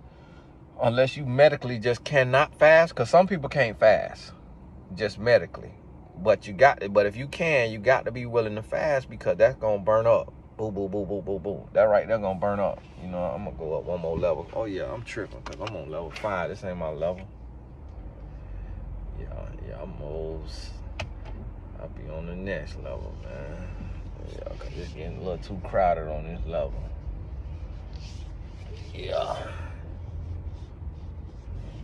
Unless you medically just cannot fast, because some people can't fast just medically. But if you can, you got to be willing to fast, because that's going to burn up. Boom, boom, boom, boom, boom, boom. That right there going to burn up. You know, I'm going to go up one more level. Oh, yeah, I'm tripping, because I'm on level 5. This ain't my level. Yeah, I'll be on the next level, man. Yeah, because it's getting a little too crowded on this level. Yeah.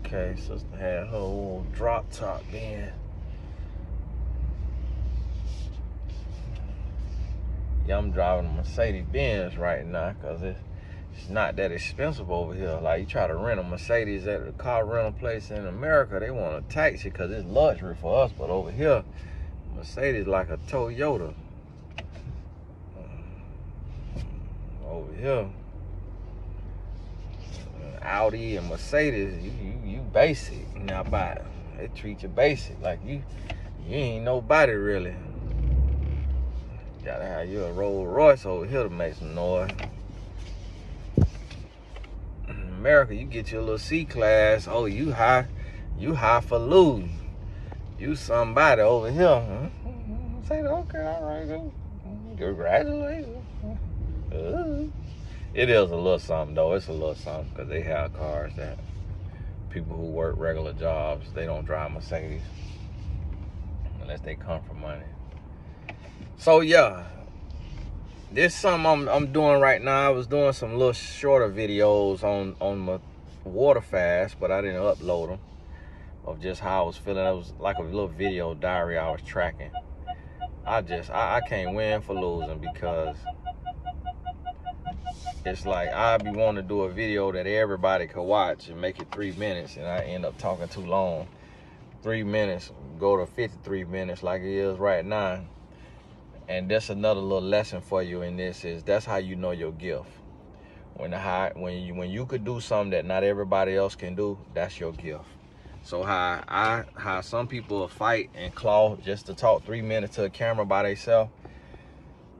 Okay, sister had her little drop top then. Yeah, I'm driving a Mercedes-Benz right now, because it's not that expensive over here. Like, you try to rent a Mercedes at the car rental place in America, they want to tax you because it's luxury for us. But over here, Mercedes like a Toyota. Over here, Audi and Mercedes, you basic. Now, they treat you basic, like you ain't nobody really. Gotta have you a Rolls Royce over here to make some noise. In America, you get your little C-Class. Oh, you high for lose. You somebody over here. Say, okay, all right, congratulations. It is a little something, though. It's a little something, because they have cars that people who work regular jobs, they don't drive Mercedes unless they come from money. So, yeah, this is something I'm doing right now. I was doing some little shorter videos on my water fast, but I didn't upload them, of just how I was feeling. It was like a little video diary I was tracking. I can't win for losing, because it's like I be wanting to do a video that everybody could watch and make it 3 minutes, and I end up talking too long. 3 minutes go to 53 minutes like it is right now. And that's another little lesson for you in this, is that's how you know your gift. When you could do something that not everybody else can do, that's your gift. So how some people fight and claw just to talk 3 minutes to a camera by themselves.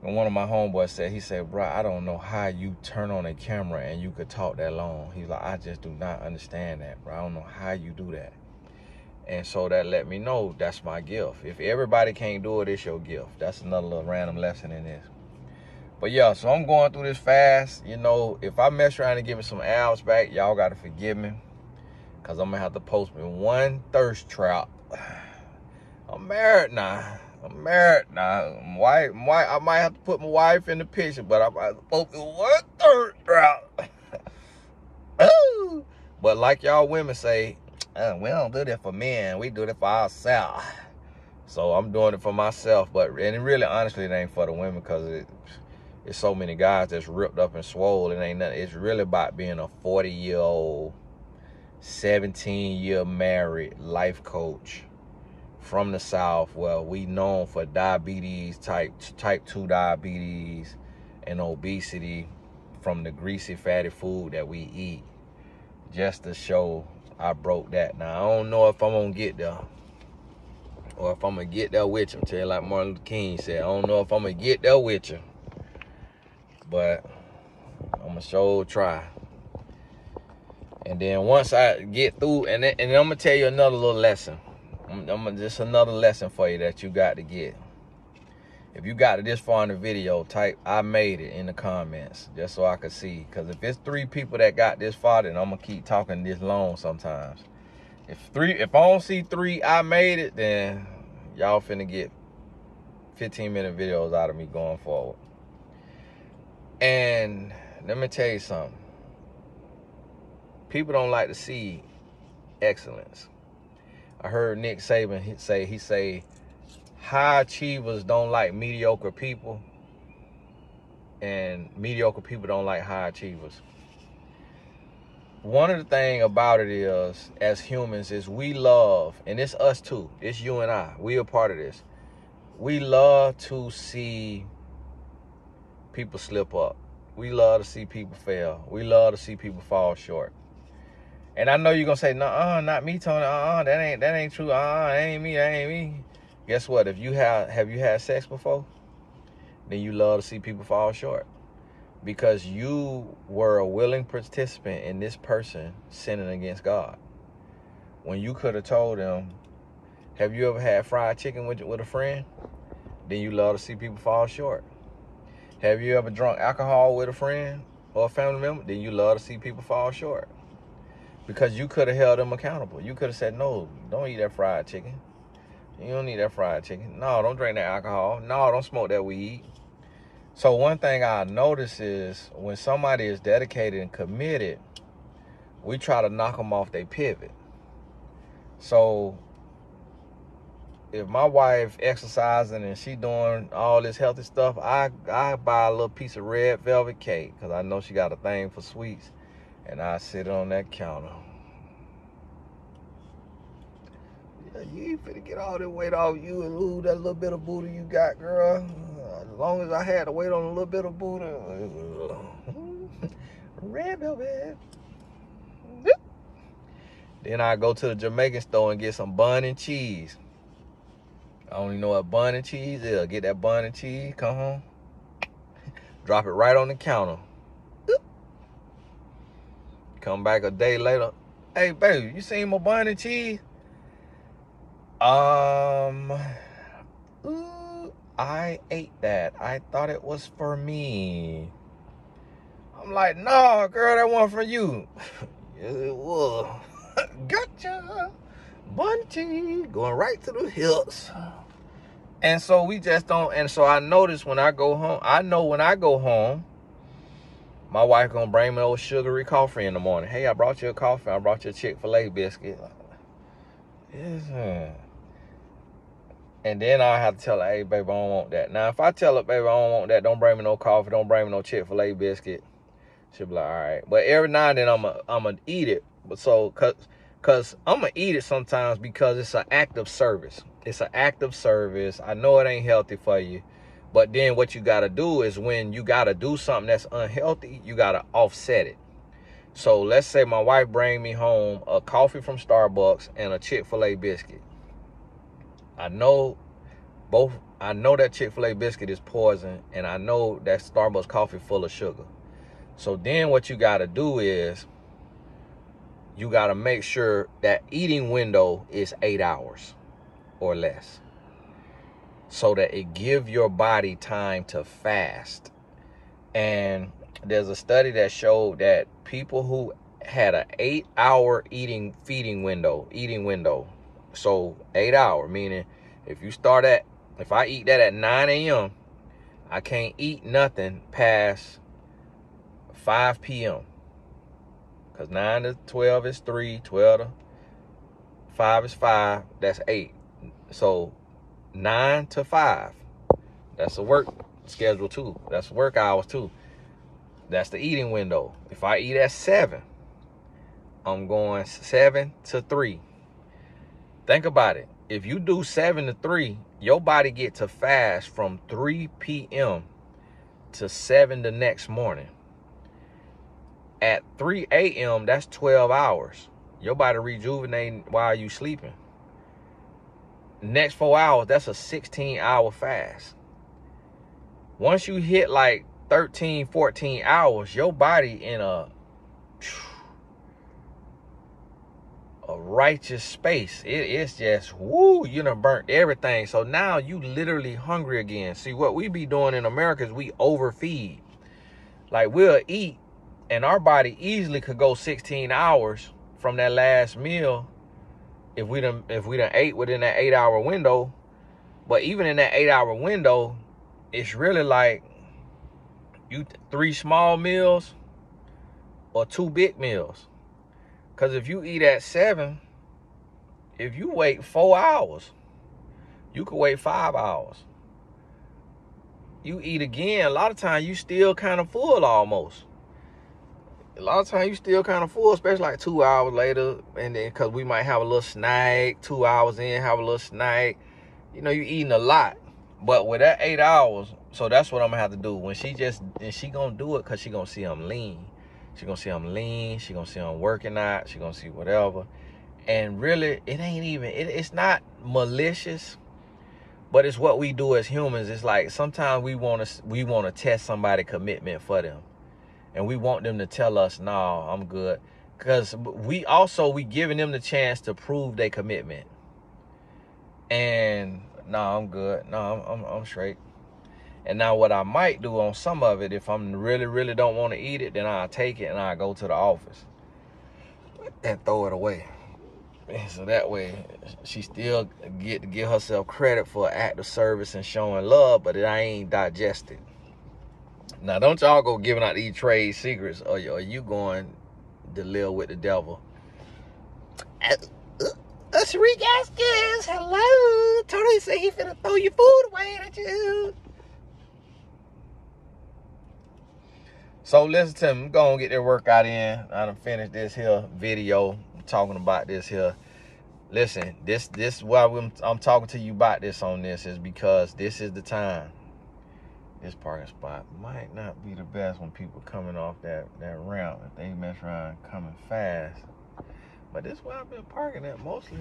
And one of my homeboys said, bro, I don't know how you turn on a camera and you could talk that long. He's like, I just do not understand that, bro. I don't know how you do that. And so that let me know that's my gift. If everybody can't do it, it's your gift. That's another little random lesson in this. But yeah, so I'm going through this fast. You know, if I mess around and give me some abs back, y'all got to forgive me, because I'm going to have to post me one thirst trap. I'm married now. I might have to put my wife in the picture, but I might have to post me one thirst trap. But like y'all women say, we don't do that for men. We do that for ourselves. So I'm doing it for myself. And really, honestly, it ain't for the women, because it's so many guys that's ripped up and swole. It ain't nothing. It's really about being a 40-year-old, 17-year married life coach from the South, where we known for diabetes, type 2 diabetes, and obesity from the greasy, fatty food that we eat. Just to show I broke that. Now, I don't know if I'm going to get there, or if I'm going to get there with you. I'm telling you, like Martin Luther King said, I don't know if I'm going to get there with you. But I'm going to sure try. And then once I get through, and I'm going to tell you another little lesson. Just another lesson for you that you got to get. If you got to this far in the video, type "I made it" in the comments just so I can see. Because if it's 3 people that got this far, then I'm going to keep talking this long sometimes. If I don't see 3 "I made it," then y'all finna get 15-minute videos out of me going forward. And let me tell you something. People don't like to see excellence. I heard Nick Saban say high achievers don't like mediocre people, and mediocre people don't like high achievers. One of the things about it is, as humans, is we love, and it's us too, it's you and I, we are part of this. We love to see people slip up. We love to see people fail. We love to see people fall short. And I know you're gonna say, "No, not me, Tony. That ain't true. That ain't me. Guess what? If you have you had sex before? Then you love to see people fall short, because you were a willing participant in this person sinning against God. When you could have told them, "Have you ever had fried chicken with a friend?" Then you love to see people fall short. Have you ever drunk alcohol with a friend or a family member? Then you love to see people fall short, because you could have held them accountable. You could have said, "No, don't eat that fried chicken. You don't need that fried chicken. No, don't drink that alcohol. No, don't smoke that weed." So one thing I notice is when somebody is dedicated and committed, we try to knock them off their pivot. So if my wife exercising and she doing all this healthy stuff, I buy a little piece of red velvet cake, because I know she got a thing for sweets, and I sit on that counter. You ain't finna get all that weight off you and lose that little bit of booty you got, girl. As long as I had to wait on a little bit of booty. Red velvet. Then I go to the Jamaican store and get some bun and cheese. I don't even know what bun and cheese is. Get that bun and cheese, come home. Drop it right on the counter. Come back a day later. "Hey, baby, you seen my bun and cheese?" I ate that. I thought it was for me. I'm like, "No, girl, that one for you." Yes, it was. Gotcha. Bun and cheese going right to the hips. And so we just don't. And so I notice when I go home, when I go home, my wife gonna bring me old sugary coffee in the morning. "Hey, I brought you a coffee. I brought you a Chick-fil-A biscuit." Yes. And then I have to tell her, "Hey, baby, I don't want that." Now, if I tell her, "Baby, I don't want that. Don't bring me no coffee. Don't bring me no Chick-fil-A biscuit," she'll be like, "All right." But every now and then I'm gonna eat it. But so, cause I'm gonna eat it sometimes because it's an act of service. It's an act of service. I know it ain't healthy for you. But then what you got to do is, when you got to do something that's unhealthy, you got to offset it. So let's say my wife bring me home a coffee from Starbucks and a Chick-fil-A biscuit. I know that Chick-fil-A biscuit is poison, and I know that Starbucks coffee full of sugar. So then what you got to do is, you got to make sure that eating window is 8 hours or less, so that it give your body time to fast. And there's a study that showed that people who had an 8-hour feeding window, so 8 hour, meaning if I eat that at 9 a.m., I can't eat nothing past 5 p.m. Because 9 to 12 is 3, 12 to 5 is 5, that's 8. So 9 to 5, that's a work schedule too. That's work hours too. That's the eating window. If I eat at 7, I'm going 7 to 3. Think about it. If you do 7 to 3, your body get to fast from 3 p.m. to 7 the next morning. At 3 a.m., that's 12 hours. Your body rejuvenating while you sleeping. Next 4 hours, that's a 16-hour fast. Once you hit like 13, 14 hours, your body in a righteous space. It's just, woo, you done burnt everything. So now you literally hungry again. See, what we be doing in America is we overfeed. Like, we'll eat, and our body easily could go 16 hours from that last meal if we done ate within that 8-hour window. But even in that 8-hour window, it's really like you 3 small meals or 2 big meals. Because if you eat at 7, if you wait 4 hours, you could wait 5 hours. You eat again, a lot of times you still kind of full almost. A lot of times you still kind of full, especially like 2 hours later. And then because we might have a little snack, 2 hours in, have a little snack. You know, you eating a lot. But with that 8 hours, so that's what I'm going to have to do. When she going to do it because she going to see I'm lean. She going to see I'm lean. She going to see I'm working out. She going to see whatever. And really, it ain't even, it's not malicious. But it's what we do as humans. It's like sometimes we want to test somebody's commitment for them. And we want them to tell us, no, I'm good. Because we giving them the chance to prove their commitment. And no, I'm good. No, I'm straight. And now what I might do on some of it, if I'm really, really don't want to eat it, then I'll take it and I'll go to the office and throw it away. And so that way she still get to give herself credit for act of service and showing love, but I ain't digested. Now, don't y'all go giving out these trade secrets, or you going to live with the devil. Tariq Askins, hello. Tony said he finna throw your food away at you. So listen to me. I'm gonna get that workout in. I done finished this here video talking about this here. Listen, this is why I'm talking to you about this on this, is because this is the time. This parking spot might not be the best when people coming off that ramp. If they mess around coming fast. But this is where I've been parking at mostly.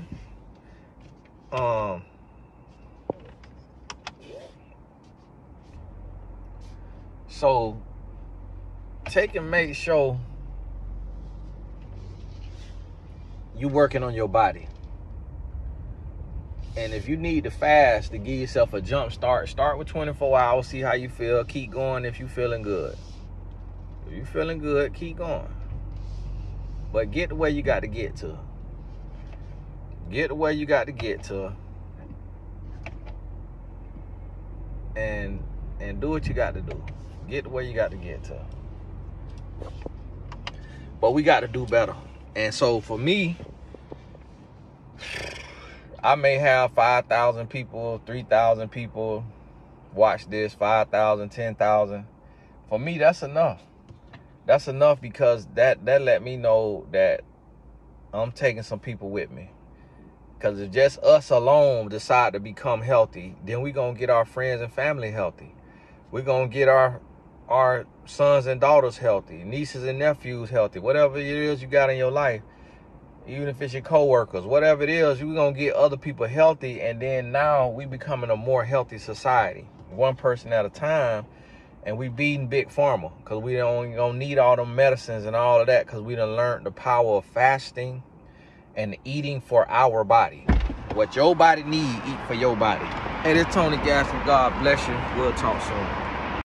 So take and make sure you working on your body. And if you need to fast to give yourself a jump start with 24 hours, see how you feel. Keep going if you feeling good. If you feeling good, keep going. But get to where you got to get to. Get to where you got to get to. And do what you got to do. Get to where you got to get to. But we got to do better. And so for me, I may have 5,000 people, 3,000 people watch this, 5,000, 10,000. For me, that's enough. That's enough because that let me know that I'm taking some people with me. Because if just us alone decide to become healthy, then we're going to get our friends and family healthy. We're going to get our sons and daughters healthy, nieces and nephews healthy, whatever it is you got in your life. Even if it's your coworkers, whatever it is, we're going to get other people healthy. And then now we becoming a more healthy society, one person at a time. And we beating Big Pharma because we don't need all the medicines and all of that, because we done learned the power of fasting and eating for our body. What your body need, eat for your body. Hey, this is Tony Gaston. God bless you. We'll talk soon.